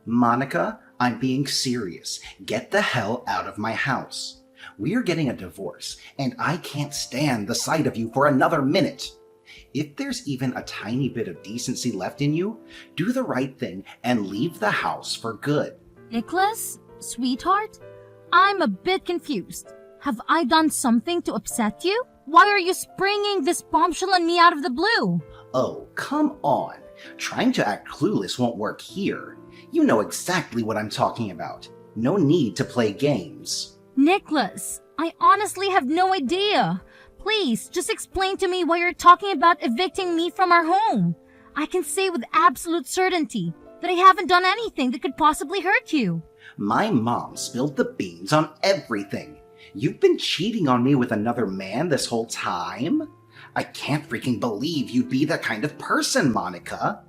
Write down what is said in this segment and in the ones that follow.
Monica, I'm being serious. Get the hell out of my house. We're getting a divorce, and I can't stand the sight of you for another minute. If there's even a tiny bit of decency left in you, do the right thing and leave the house for good. Nicholas, sweetheart, I'm a bit confused. Have I done something to upset you? Why are you springing this bombshell on me out of the blue? Oh, come on. Trying to act clueless won't work here. You know exactly what I'm talking about. No need to play games. Nicholas, I honestly have no idea. Please, just explain to me why you're talking about evicting me from our home. I can say with absolute certainty that I haven't done anything that could possibly hurt you. My mom spilled the beans on everything. You've been cheating on me with another man this whole time? I can't freaking believe you'd be that kind of person, Monica.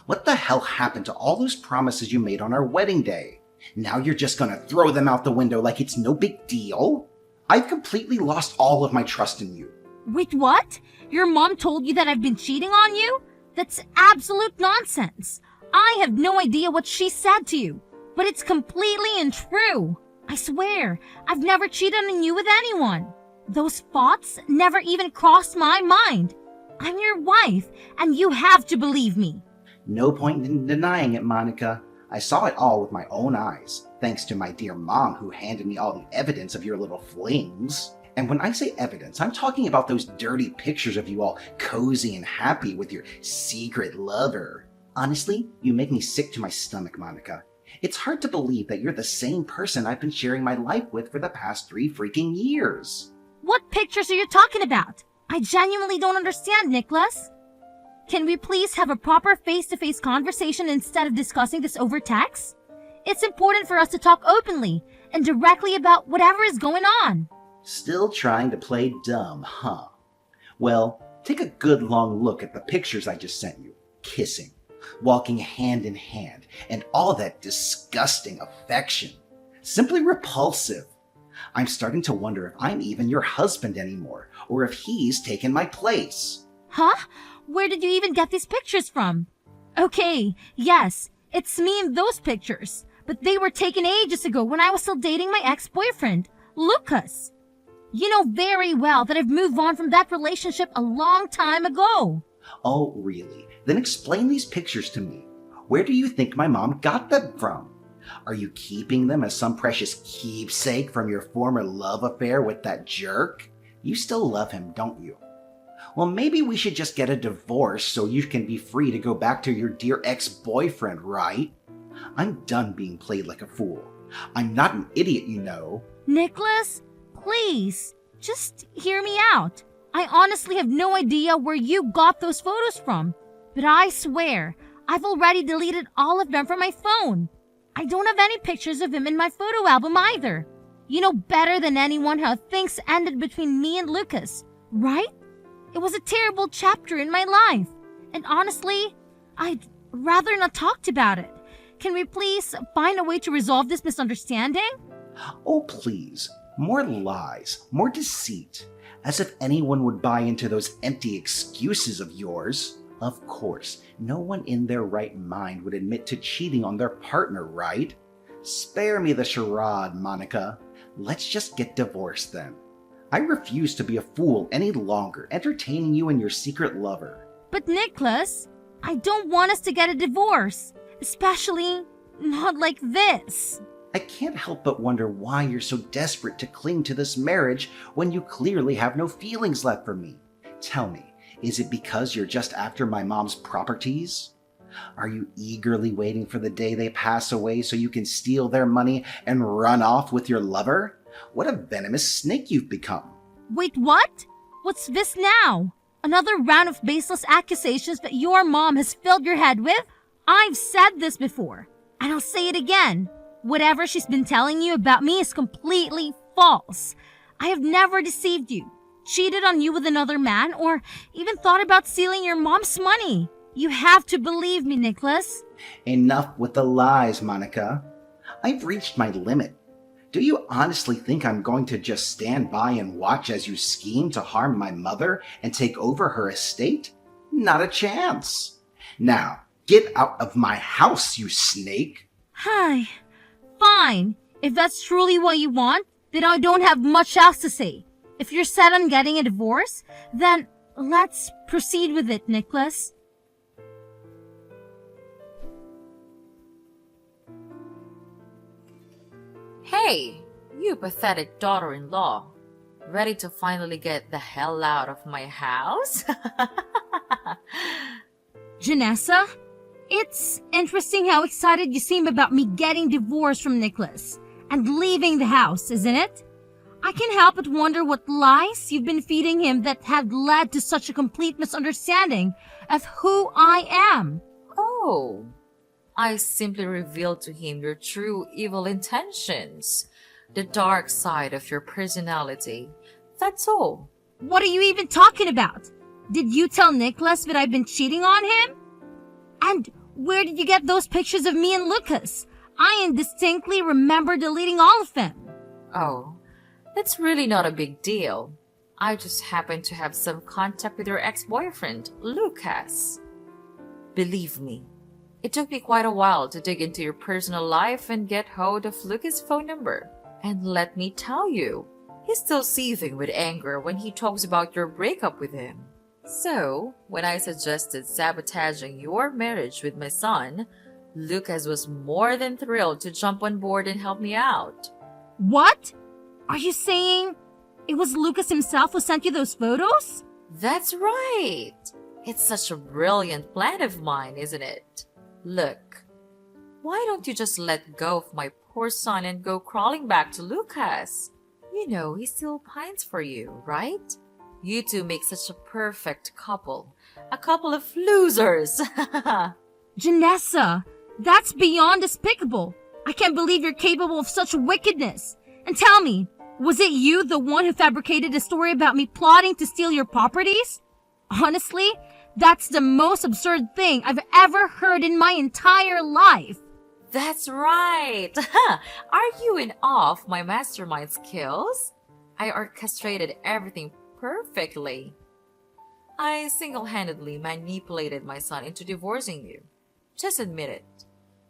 What the hell happened to all those promises you made on our wedding day? Now you're just gonna throw them out the window like it's no big deal? I've completely lost all of my trust in you. Wait, what? Your mom told you that I've been cheating on you? That's absolute nonsense. I have no idea what she said to you, but it's completely untrue. I swear, I've never cheated on you with anyone. Those thoughts never even crossed my mind. I'm your wife, and you have to believe me. No point in denying it, Monica. I saw it all with my own eyes, thanks to my dear mom who handed me all the evidence of your little flings. And when I say evidence, I'm talking about those dirty pictures of you all cozy and happy with your secret lover. Honestly, you make me sick to my stomach, Monica. It's hard to believe that you're the same person I've been sharing my life with for the past 3 freaking years. What pictures are you talking about? I genuinely don't understand, Nicholas. Can we please have a proper face-to-face conversation instead of discussing this over text? It's important for us to talk openly and directly about whatever is going on. Still trying to play dumb, huh? Well, take a good long look at the pictures I just sent you. Kissing, walking hand in hand, and all that disgusting affection. Simply repulsive. I'm starting to wonder if I'm even your husband anymore, or if he's taken my place. Huh? Where did you even get these pictures from? Okay, yes, it's me in those pictures, but they were taken ages ago when I was still dating my ex-boyfriend, Lucas. You know very well that I've moved on from that relationship a long time ago. Oh, really? Then explain these pictures to me. Where do you think my mom got them from? Are you keeping them as some precious keepsake from your former love affair with that jerk? You still love him, don't you? Well, maybe we should just get a divorce so you can be free to go back to your dear ex-boyfriend, right? I'm done being played like a fool. I'm not an idiot, you know. Nicholas, please, just hear me out. I honestly have no idea where you got those photos from, but I swear, I've already deleted all of them from my phone. I don't have any pictures of him in my photo album either. You know better than anyone how things ended between me and Lucas, right? It was a terrible chapter in my life, and honestly, I'd rather not talk about it. Can we please find a way to resolve this misunderstanding? Oh, please. More lies, more deceit. As if anyone would buy into those empty excuses of yours. Of course, no one in their right mind would admit to cheating on their partner, right? Spare me the charade, Monica. Let's just get divorced then. I refuse to be a fool any longer, entertaining you and your secret lover. But Nicholas, I don't want us to get a divorce, especially not like this. I can't help but wonder why you're so desperate to cling to this marriage when you clearly have no feelings left for me. Tell me, is it because you're just after my mom's properties? Are you eagerly waiting for the day they pass away so you can steal their money and run off with your lover? What a venomous snake you've become. Wait, what? What's this now? Another round of baseless accusations that your mom has filled your head with? I've said this before, and I'll say it again. Whatever she's been telling you about me is completely false. I have never deceived you, cheated on you with another man, or even thought about stealing your mom's money. You have to believe me, Nicholas. Enough with the lies, Monica. I've reached my limit. Do you honestly think I'm going to just stand by and watch as you scheme to harm my mother and take over her estate? Not a chance. Now, get out of my house, you snake. Hi. Fine. If that's truly what you want, then I don't have much else to say. If you're set on getting a divorce, then let's proceed with it, Nicholas. Hey, you pathetic daughter-in-law. Ready to finally get the hell out of my house? Janessa, it's interesting how excited you seem about me getting divorced from Nicholas and leaving the house, isn't it? I can't help but wonder what lies you've been feeding him that had led to such a complete misunderstanding of who I am. Oh, I simply revealed to him your true evil intentions, the dark side of your personality. That's all. What are you even talking about? Did you tell Nicholas that I've been cheating on him? And where did you get those pictures of me and Lucas? I indistinctly remember deleting all of them. Oh, that's really not a big deal. I just happened to have some contact with your ex-boyfriend, Lucas. Believe me, it took me quite a while to dig into your personal life and get hold of Lucas' phone number. And let me tell you, he's still seething with anger when he talks about your breakup with him. So, when I suggested sabotaging your marriage with my son, Lucas was more than thrilled to jump on board and help me out. What? Are you saying it was Lucas himself who sent you those photos? That's right! It's such a brilliant plan of mine, isn't it? Look, why don't you just let go of my poor son and go crawling back to Lucas? You know, he still pines for you, right? You two make such a perfect couple. A couple of losers! Janessa, that's beyond despicable. I can't believe you're capable of such wickedness. And tell me, was it you the one who fabricated a story about me plotting to steal your properties? Honestly, that's the most absurd thing I've ever heard in my entire life. That's right! Are you in awe of my mastermind skills? I orchestrated everything perfectly. I single-handedly manipulated my son into divorcing you. Just admit it.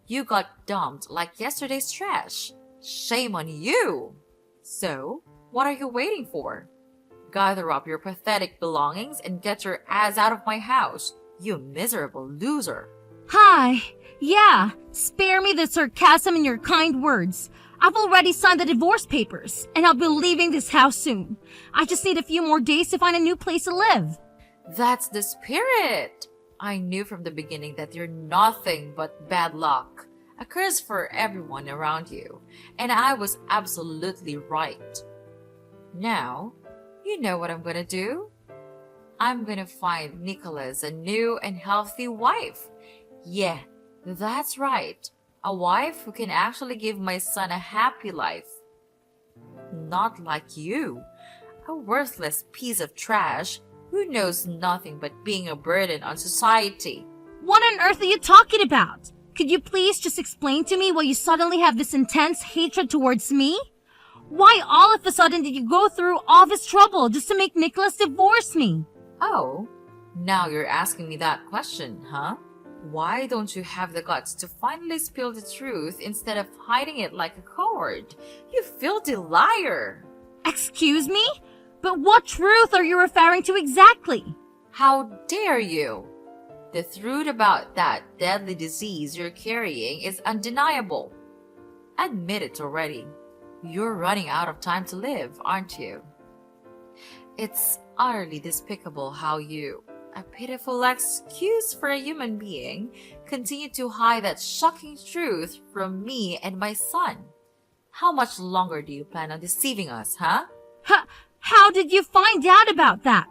You got dumped like yesterday's trash. Shame on you! So, what are you waiting for? Gather up your pathetic belongings and get your ass out of my house, you miserable loser. Hi. Yeah, spare me the sarcasm in your kind words. I've already signed the divorce papers, and I'll be leaving this house soon. I just need a few more days to find a new place to live. That's the spirit! I knew from the beginning that you're nothing but bad luck. A curse for everyone around you. And I was absolutely right. Now, you know what I'm gonna do? I'm gonna find Nicholas a new and healthy wife. Yeah, that's right. A wife who can actually give my son a happy life. Not like you. A worthless piece of trash who knows nothing but being a burden on society. What on earth are you talking about? Could you please just explain to me why you suddenly have this intense hatred towards me? Why all of a sudden did you go through all this trouble just to make Nicholas divorce me? Oh, now you're asking me that question, huh? Why don't you have the guts to finally spill the truth instead of hiding it like a coward? You filthy liar! Excuse me? But what truth are you referring to exactly? How dare you? The truth about that deadly disease you're carrying is undeniable. Admit it already. You're running out of time to live, aren't you? It's utterly despicable how you, a pitiful excuse for a human being, continue to hide that shocking truth from me and my son. How much longer do you plan on deceiving us, huh? How did you find out about that?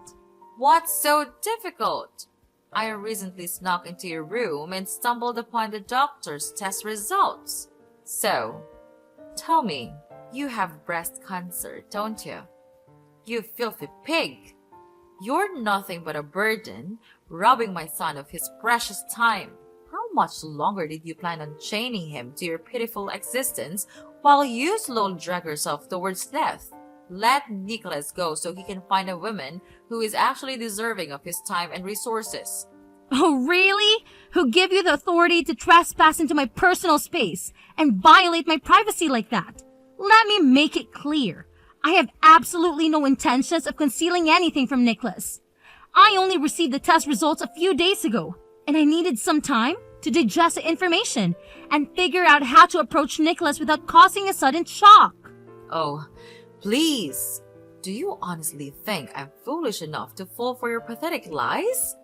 What's so difficult? I recently snuck into your room and stumbled upon the doctor's test results. So, tell me, you have breast cancer, don't you? You filthy pig! You're nothing but a burden, robbing my son of his precious time. How much longer did you plan on chaining him to your pitiful existence while you slowly drag yourself towards death? Let Nicholas go so he can find a woman who is actually deserving of his time and resources. Oh, really? Who give you the authority to trespass into my personal space and violate my privacy like that? Let me make it clear. I have absolutely no intentions of concealing anything from Nicholas. I only received the test results a few days ago, and I needed some time to digest the information and figure out how to approach Nicholas without causing a sudden shock. Oh, please. Do you honestly think I'm foolish enough to fall for your pathetic lies?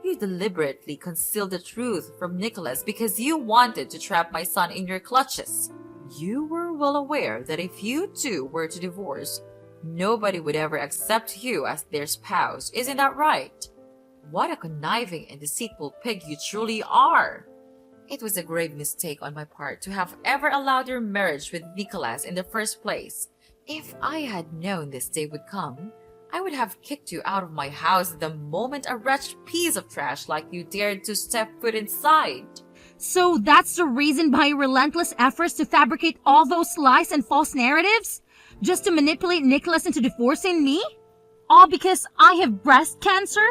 You deliberately concealed the truth from Nicholas because you wanted to trap my son in your clutches. You were well aware that if you two were to divorce, nobody would ever accept you as their spouse. Isn't that right? What a conniving and deceitful pig you truly are. It was a grave mistake on my part to have ever allowed your marriage with Nicholas in the first place. If I had known this day would come, I would have kicked you out of my house the moment a wretched piece of trash like you dared to step foot inside. So that's the reason behind your relentless efforts to fabricate all those lies and false narratives? Just to manipulate Nicholas into divorcing me? All because I have breast cancer?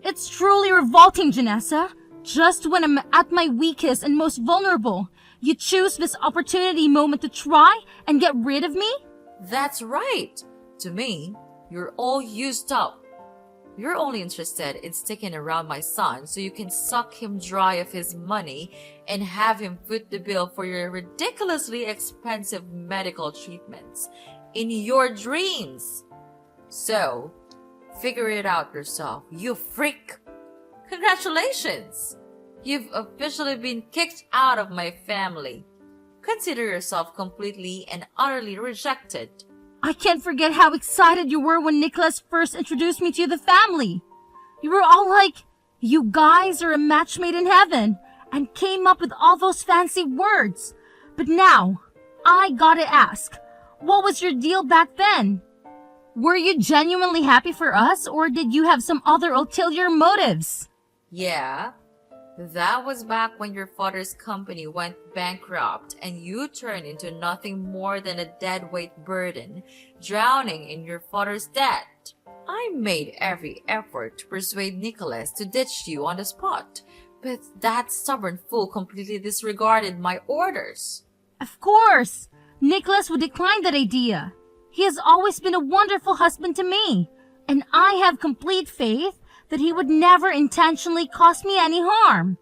It's truly revolting, Janessa. Just when I'm at my weakest and most vulnerable, you choose this opportunity moment to try and get rid of me? That's right. To me, you're all used up. You're only interested in sticking around my son so you can suck him dry of his money and have him foot the bill for your ridiculously expensive medical treatments in your dreams. So, figure it out yourself, you freak. Congratulations! You've officially been kicked out of my family. Consider yourself completely and utterly rejected. I can't forget how excited you were when Nicholas first introduced me to the family. You were all like, you guys are a match made in heaven, and came up with all those fancy words. But now, I gotta ask, what was your deal back then? Were you genuinely happy for us, or did you have some other ulterior motives? Yeah, that was back when your father's company went bankrupt and you turned into nothing more than a deadweight burden, drowning in your father's debt. I made every effort to persuade Nicholas to ditch you on the spot, but that stubborn fool completely disregarded my orders. Of course, Nicholas would decline that idea. He has always been a wonderful husband to me, and I have complete faith that he would never intentionally cause me any harm.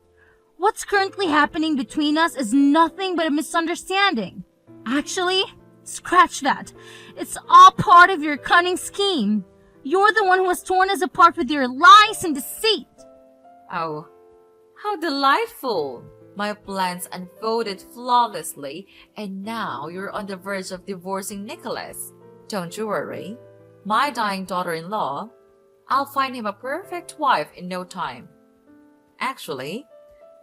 What's currently happening between us is nothing but a misunderstanding. Actually, scratch that. It's all part of your cunning scheme. You're the one who has torn us apart with your lies and deceit. Oh, how delightful! My plans unfolded flawlessly, and now you're on the verge of divorcing Nicholas. Don't you worry. My dying daughter-in-law, I'll find him a perfect wife in no time. Actually,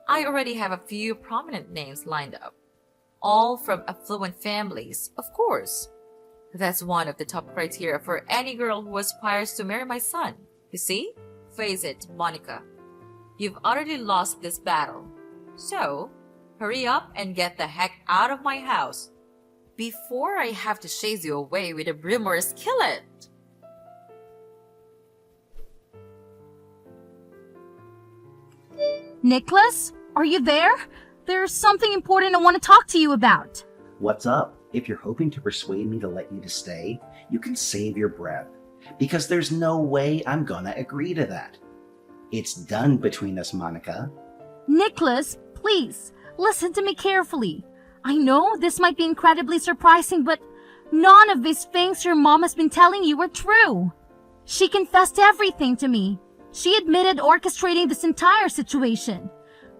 I already have a few prominent names lined up. All from affluent families, of course. That's one of the top criteria for any girl who aspires to marry my son. You see? Face it, Monica. You've utterly lost this battle. So, hurry up and get the heck out of my house before I have to chase you away with a broom or a skillet. Nicholas, are you there? There's something important I want to talk to you about. What's up? If you're hoping to persuade me to let you to stay, you can save your breath, because there's no way I'm gonna agree to that. It's done between us, Monica. Nicholas, please, listen to me carefully. I know this might be incredibly surprising, but none of these things your mom has been telling you are true. She confessed everything to me. She admitted orchestrating this entire situation.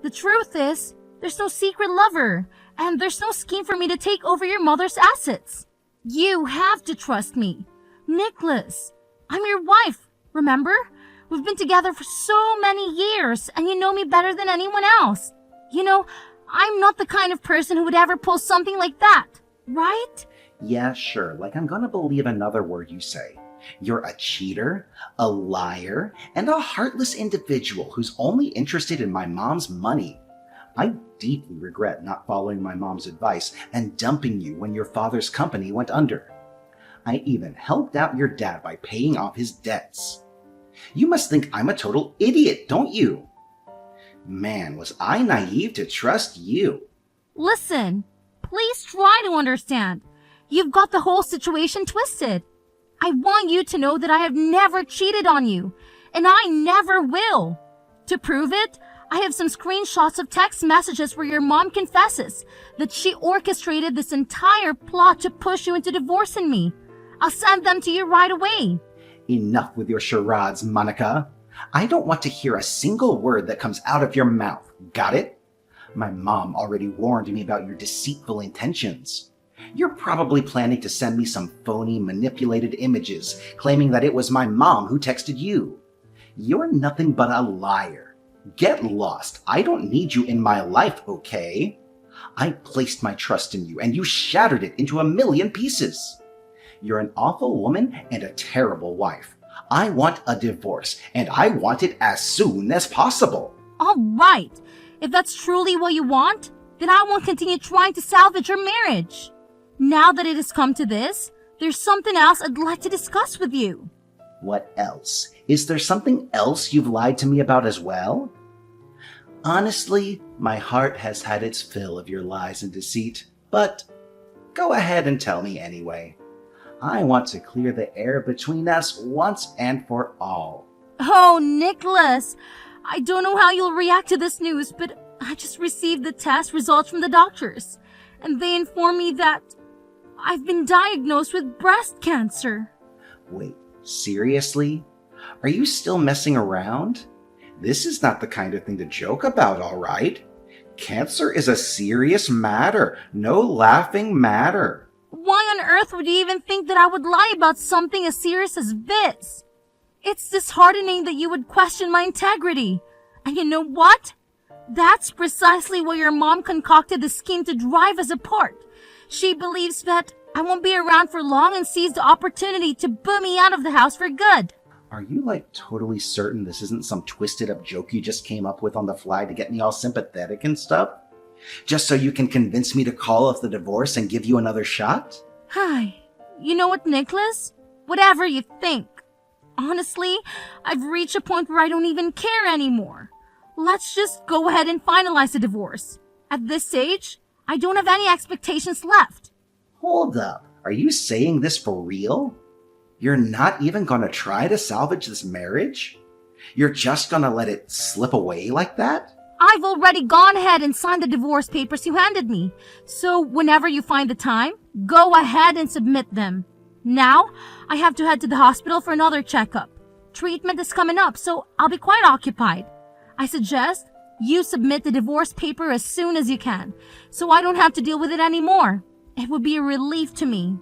The truth is, there's no secret lover, and there's no scheme for me to take over your mother's assets. You have to trust me. Nicholas, I'm your wife, remember? We've been together for so many years, and you know me better than anyone else. You know, I'm not the kind of person who would ever pull something like that, right? Yeah, sure, like I'm gonna believe another word you say. You're a cheater, a liar, and a heartless individual who's only interested in my mom's money. I deeply regret not following my mom's advice and dumping you when your father's company went under. I even helped out your dad by paying off his debts. You must think I'm a total idiot, don't you? Man, was I naive to trust you. Listen, please try to understand. You've got the whole situation twisted. I want you to know that I have never cheated on you, and I never will. To prove it, I have some screenshots of text messages where your mom confesses that she orchestrated this entire plot to push you into divorcing me. I'll send them to you right away. Enough with your charades, Monica. I don't want to hear a single word that comes out of your mouth. Got it? My mom already warned me about your deceitful intentions. You're probably planning to send me some phony, manipulated images, claiming that it was my mom who texted you. You're nothing but a liar. Get lost. I don't need you in my life, okay? I placed my trust in you, and you shattered it into a million pieces. You're an awful woman and a terrible wife. I want a divorce, and I want it as soon as possible. All right. If that's truly what you want, then I won't continue trying to salvage your marriage. Now that it has come to this, there's something else I'd like to discuss with you. What else? Is there something else you've lied to me about as well? Honestly, my heart has had its fill of your lies and deceit, but go ahead and tell me anyway. I want to clear the air between us once and for all. Oh, Nicholas, I don't know how you'll react to this news, but I just received the test results from the doctors, and they informed me that I've been diagnosed with breast cancer. Wait, seriously? Are you still messing around? This is not the kind of thing to joke about, all right? Cancer is a serious matter, no laughing matter. Why on earth would you even think that I would lie about something as serious as this? It's disheartening that you would question my integrity. And you know what? That's precisely why your mom concocted the scheme to drive us apart. She believes that I won't be around for long and sees the opportunity to boot me out of the house for good. Are you totally certain this isn't some twisted up joke you just came up with on the fly to get me all sympathetic and stuff? Just so you can convince me to call off the divorce and give you another shot? Hi. You know what, Nicholas? Whatever you think. Honestly, I've reached a point where I don't even care anymore. Let's just go ahead and finalize the divorce. At this stage, I don't have any expectations left. Hold up. Are you saying this for real? You're not even gonna try to salvage this marriage? You're just gonna let it slip away like that? I've already gone ahead and signed the divorce papers you handed me. So whenever you find the time, go ahead and submit them. Now, I have to head to the hospital for another checkup. Treatment is coming up, so I'll be quite occupied. I suggest you submit the divorce paper as soon as you can, so I don't have to deal with it anymore. It would be a relief to me.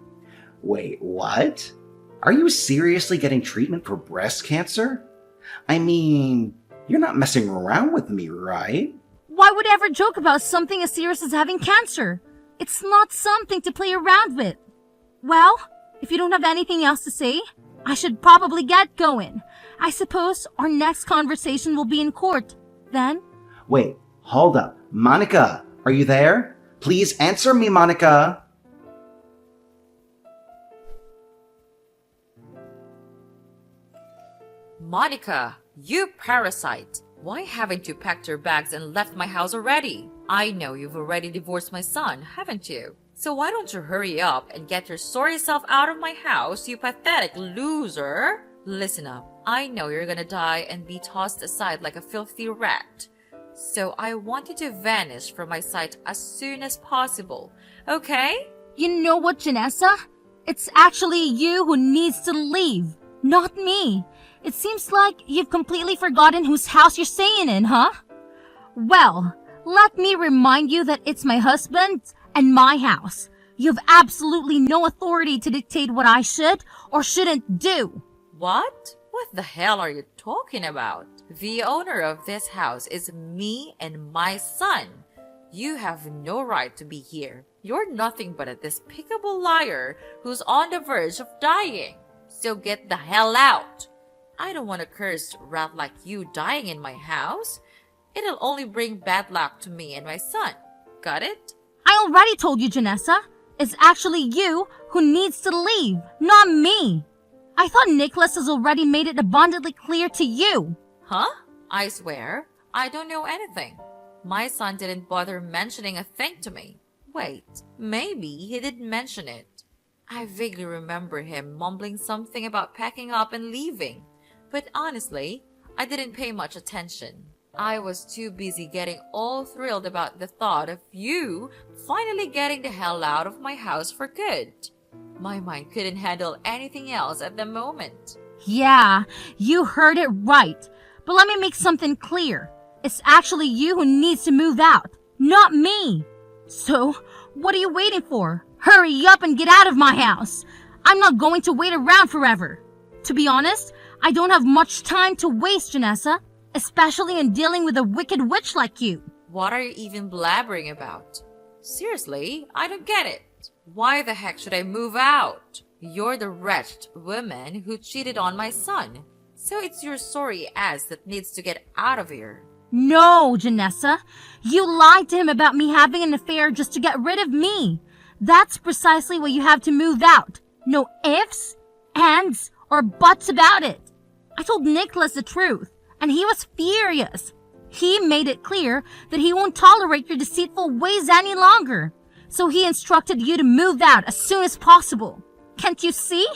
Wait, what? Are you seriously getting treatment for breast cancer? I mean, you're not messing around with me, right? Why would I ever joke about something as serious as having cancer? It's not something to play around with. Well, if you don't have anything else to say, I should probably get going. I suppose our next conversation will be in court. Then? Wait, hold up. Monica, are you there? Please answer me, Monica. Monica, you parasite! Why haven't you packed your bags and left my house already? I know you've already divorced my son, haven't you? So why don't you hurry up and get your sorry self out of my house, you pathetic loser? Listen up, I know you're gonna die and be tossed aside like a filthy rat. So I want you to vanish from my sight as soon as possible, okay? You know what, Janessa? It's actually you who needs to leave, not me. It seems like you've completely forgotten whose house you're staying in, huh? Well, let me remind you that it's my husband and my house. You have absolutely no authority to dictate what I should or shouldn't do. What? What the hell are you talking about? The owner of this house is me and my son. You have no right to be here. You're nothing but a despicable liar who's on the verge of dying. So get the hell out. I don't want a cursed rat like you dying in my house. It'll only bring bad luck to me and my son. Got it? I already told you, Janessa. It's actually you who needs to leave, not me. I thought Nicholas has already made it abundantly clear to you. Huh? I swear, I don't know anything. My son didn't bother mentioning a thing to me. Wait, maybe he did mention it. I vaguely remember him mumbling something about packing up and leaving, but honestly, I didn't pay much attention. I was too busy getting all thrilled about the thought of you finally getting the hell out of my house for good. My mind couldn't handle anything else at the moment. Yeah, you heard it right. But let me make something clear. It's actually you who needs to move out, not me. So, what are you waiting for? Hurry up and get out of my house. I'm not going to wait around forever. To be honest, I don't have much time to waste, Janessa, especially in dealing with a wicked witch like you. What are you even blabbering about? Seriously, I don't get it. Why the heck should I move out? You're the wretched woman who cheated on my son. So it's your sorry ass that needs to get out of here. No, Janessa. You lied to him about me having an affair just to get rid of me. That's precisely why you have to move out. No ifs, ands, or buts about it. I told Nicholas the truth, and he was furious. He made it clear that he won't tolerate your deceitful ways any longer. So he instructed you to move out as soon as possible. Can't you see?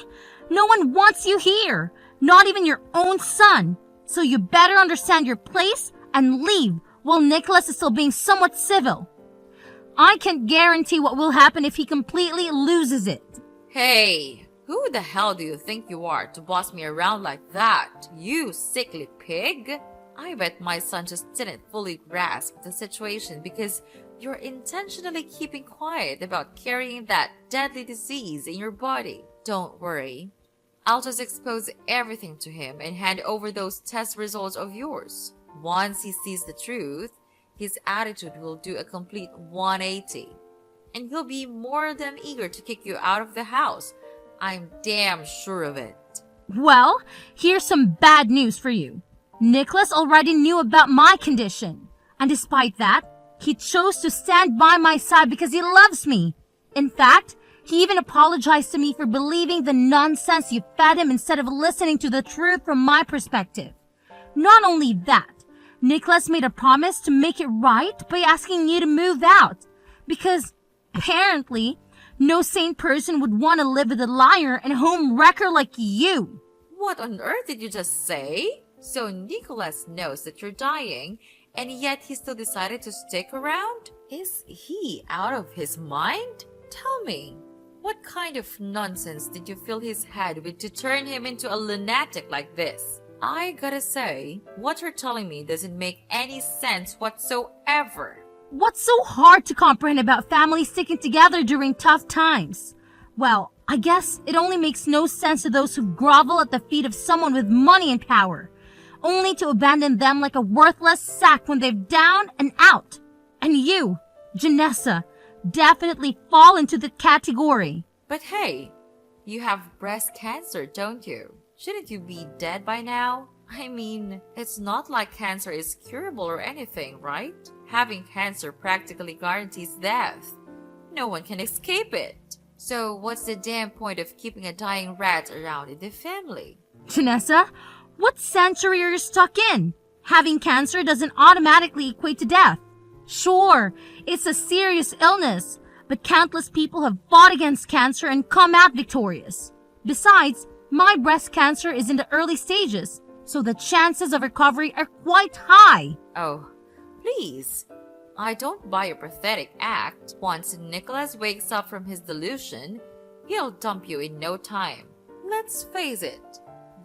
No one wants you here, not even your own son. So you better understand your place and leave while Nicholas is still being somewhat civil. I can't guarantee what will happen if he completely loses it. Hey, who the hell do you think you are to boss me around like that, you sickly pig? I bet my son just didn't fully grasp the situation because you're intentionally keeping quiet about carrying that deadly disease in your body. Don't worry. I'll just expose everything to him and hand over those test results of yours. Once he sees the truth, his attitude will do a complete 180. And he'll be more than eager to kick you out of the house. I'm damn sure of it. Well, here's some bad news for you. Nicholas already knew about my condition. And despite that, he chose to stand by my side because he loves me. In fact, he even apologized to me for believing the nonsense you fed him instead of listening to the truth from my perspective. Not only that, Nicholas made a promise to make it right by asking you to move out. Because, apparently, no sane person would want to live with a liar and home wrecker like you. What on earth did you just say? So Nicholas knows that you're dying, and yet he still decided to stick around? Is he out of his mind? Tell me, what kind of nonsense did you fill his head with to turn him into a lunatic like this? I gotta say, what you're telling me doesn't make any sense whatsoever. What's so hard to comprehend about families sticking together during tough times? Well, I guess it only makes no sense to those who grovel at the feet of someone with money and power, only to abandon them like a worthless sack when they're down and out. And you, Janessa, definitely fall into the category. But hey, you have breast cancer, don't you? Shouldn't you be dead by now? I mean, it's not like cancer is curable or anything, right? Having cancer practically guarantees death. No one can escape it. So what's the damn point of keeping a dying rat around in the family? Janessa, what century are you stuck in? Having cancer doesn't automatically equate to death. Sure, it's a serious illness, but countless people have fought against cancer and come out victorious. Besides, my breast cancer is in the early stages, so the chances of recovery are quite high. Oh, please. I don't buy your pathetic act. Once Nicholas wakes up from his delusion, he'll dump you in no time. Let's face it,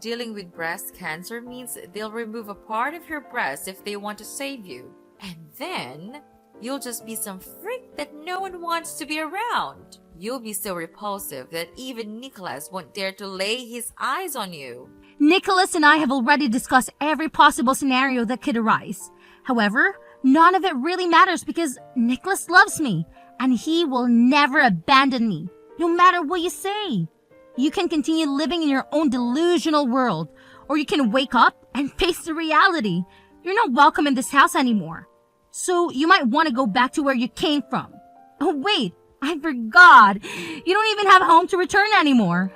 dealing with breast cancer means they'll remove a part of your breast if they want to save you. And then, you'll just be some freak that no one wants to be around. You'll be so repulsive that even Nicholas won't dare to lay his eyes on you. Nicholas and I have already discussed every possible scenario that could arise. However, none of it really matters because Nicholas loves me, and he will never abandon me, no matter what you say. You can continue living in your own delusional world, or you can wake up and face the reality. You're not welcome in this house anymore. So you might want to go back to where you came from. Oh wait, I forgot. You don't even have a home to return anymore.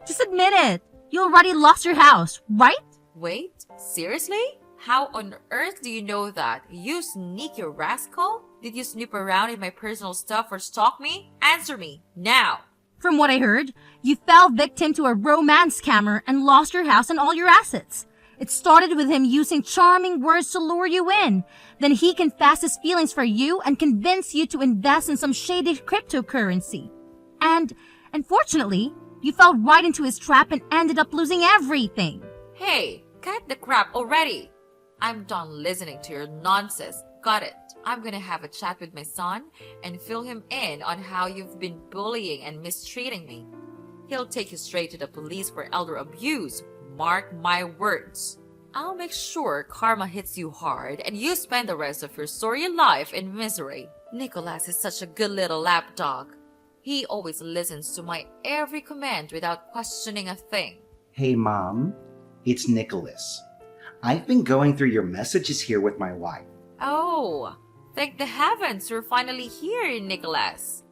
Just admit it. You already lost your house, right? Wait, seriously? How on earth do you know that? You sneaky rascal? Did you snoop around in my personal stuff or stalk me? Answer me, now! From what I heard, you fell victim to a romance scammer and lost your house and all your assets. It started with him using charming words to lure you in. Then he confessed his feelings for you and convinced you to invest in some shady cryptocurrency. And, unfortunately, you fell right into his trap and ended up losing everything. Hey, cut the crap already! I'm done listening to your nonsense. Got it. I'm gonna have a chat with my son and fill him in on how you've been bullying and mistreating me. He'll take you straight to the police for elder abuse. Mark my words. I'll make sure karma hits you hard and you spend the rest of your sorry life in misery. Nicholas is such a good little lapdog. He always listens to my every command without questioning a thing. Hey, Mom. It's Nicholas. I've been going through your messages here with my wife. Oh, thank the heavens you're finally here, Nicholas.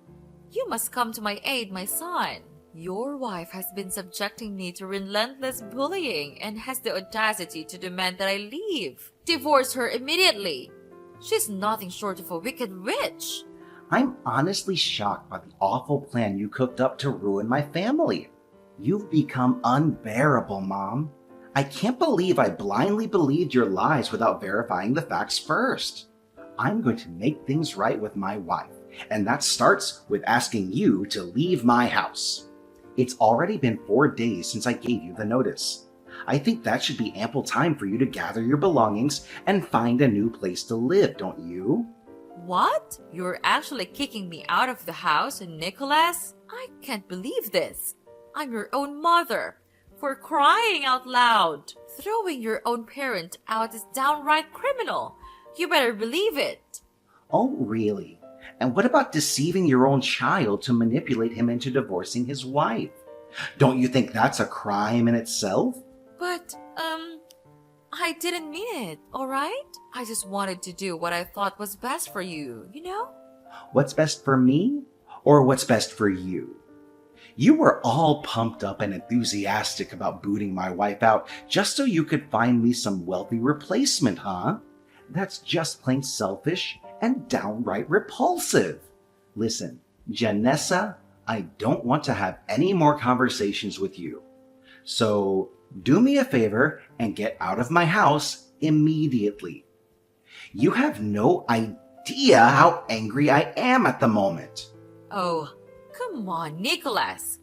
You must come to my aid, my son. Your wife has been subjecting me to relentless bullying and has the audacity to demand that I leave. Divorce her immediately. She's nothing short of a wicked witch. I'm honestly shocked by the awful plan you cooked up to ruin my family. You've become unbearable, Mom. I can't believe I blindly believed your lies without verifying the facts first. I'm going to make things right with my wife, and that starts with asking you to leave my house. It's already been 4 days since I gave you the notice. I think that should be ample time for you to gather your belongings and find a new place to live, don't you? What? You're actually kicking me out of the house, Nicholas? I can't believe this. I'm your own mother. For crying out loud. Throwing your own parent out is downright criminal. You better believe it. Oh, really? And what about deceiving your own child to manipulate him into divorcing his wife? Don't you think that's a crime in itself? But, I didn't mean it, alright? I just wanted to do what I thought was best for you, you know? What's best for me? Or what's best for you? You were all pumped up and enthusiastic about booting my wife out just so you could find me some wealthy replacement, huh? That's just plain selfish and downright repulsive. Listen, Janessa, I don't want to have any more conversations with you. So do me a favor and get out of my house immediately. You have no idea how angry I am at the moment. Oh, come on, Nicholas.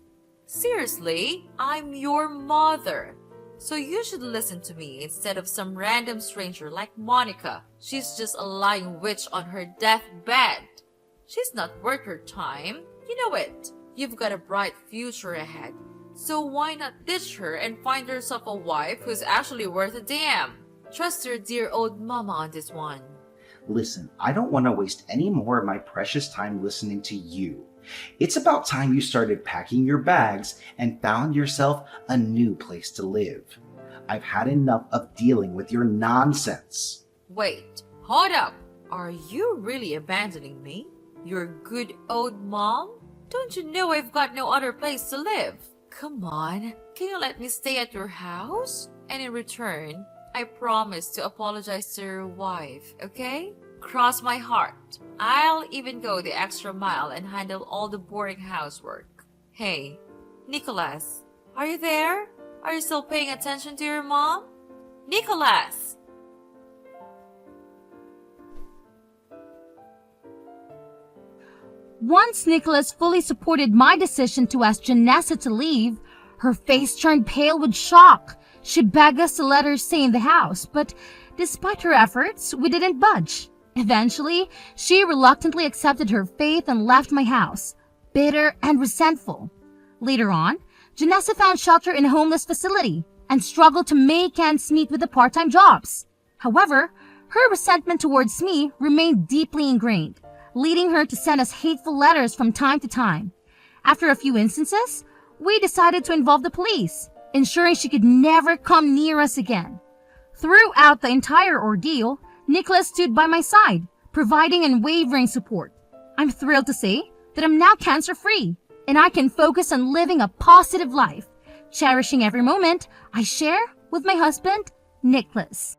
Seriously, I'm your mother. So you should listen to me instead of some random stranger like Monica. She's just a lying witch on her deathbed. She's not worth her time. You know it. You've got a bright future ahead. So why not ditch her and find yourself a wife who's actually worth a damn? Trust your dear old mama on this one. Listen, I don't want to waste any more of my precious time listening to you. It's about time you started packing your bags and found yourself a new place to live. I've had enough of dealing with your nonsense. Wait, hold up. Are you really abandoning me? Your good old mom? Don't you know I've got no other place to live? Come on, can you let me stay at your house? And in return, I promise to apologize to your wife, okay? Cross my heart. I'll even go the extra mile and handle all the boring housework. Hey, Nicholas, are you there? Are you still paying attention to your mom? Nicholas! Once Nicholas fully supported my decision to ask Janessa to leave, her face turned pale with shock. She begged us to let her stay in the house, but despite her efforts, we didn't budge. Eventually, she reluctantly accepted her fate and left my house, bitter and resentful. Later on, Janessa found shelter in a homeless facility and struggled to make ends meet with the part-time jobs. However, her resentment towards me remained deeply ingrained, leading her to send us hateful letters from time to time. After a few instances, we decided to involve the police, ensuring she could never come near us again. Throughout the entire ordeal, Nicholas stood by my side, providing unwavering support. I'm thrilled to say that I'm now cancer-free, and I can focus on living a positive life, cherishing every moment I share with my husband, Nicholas.